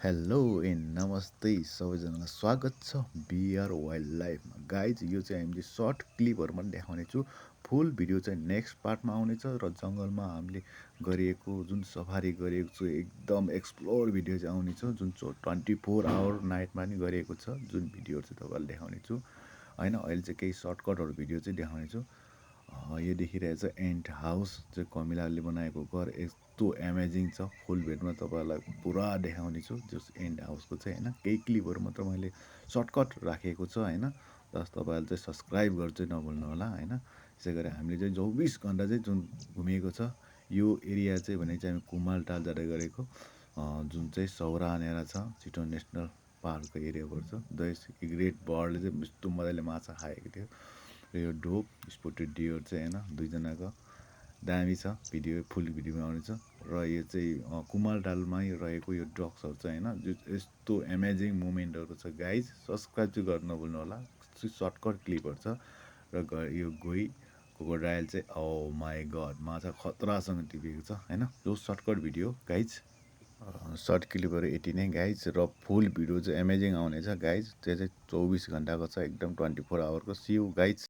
Hello and नमस्ते सबैजनालाई स्वागत छ बिआर वाइल्ड लाइफमा गाइज। यो चाहिँ हामीले सर्ट क्लिपहरूमा देखाउनेछु। फुल भिडियो चाहिँ नेक्स्ट पार्टमा आउनेछ र जङ्गलमा हामीले गरिएको जुन सफारी गरिएको छु एकदम एक्सप्लोर भिडियो चाहिँ आउनेछ, जुन 24 आवर नाइटमा नि गरिएको छ, जुन भिडियोहरू चाहिँ तपाईँलाई देखाउनेछु होइन। अहिले चाहिँ केही सर्टकटहरू भिडियो चाहिँ देखाउनेछु। यो देखिरहेछ एन्ट हाउस चाहिँ कमिलाले बनाएको घर यस्तो एमेजिङ छ। फुल भेटमा तपाईँहरूलाई पुरा देखाउने छु जस एन्ट हाउसको चाहिँ होइन। केही क्लिपहरू मात्र मैले सर्टकट राखेको छ होइन। जस तपाईँहरूले चाहिँ सब्सक्राइब गर्नु चाहिँ नभुल्नु होला होइन। त्यसै गरी हामीले चाहिँ 24 घन्टा चाहिँ जुन घुमेको छ यो एरिया चाहिँ भने चाहिँ हामी कुमालटाल जाँदै गरेको, जुन चाहिँ सौरानेर छ, चितवन नेसनल पार्कको एरिया पर्छ। ग्रेट बर्डले चाहिँ यस्तो मजाले माछा खाएको थियो। र यो ढोक स्पोटेड डियर चाहिँ होइन दुईजनाको दामी छ। भिडियो फुल भिडियोमा आउनेछ। र यो चाहिँ कुमालटालमै रहेको यो ड्रग्सहरू चाहिँ होइन, जो यस्तो एमेजिङ मोमेन्टहरू छ गाइज। सब्सक्राइब चाहिँ गर्नु नभुल्नु होला। सर्टकट क्लिपहरू छ। र यो गोही क्रोकोडाइल चाहिँ माई गड माछा खतरासँग टिपेको छ होइन। जो सर्टकट भिडियो गाइज, सर्ट क्लिपहरू यति नै गाइज। र फुल भिडियो चाहिँ एमेजिङ आउनेछ गाइज। त्यो चाहिँ 24 घन्टाको छ, एकदम 24 आवरको। C you guys.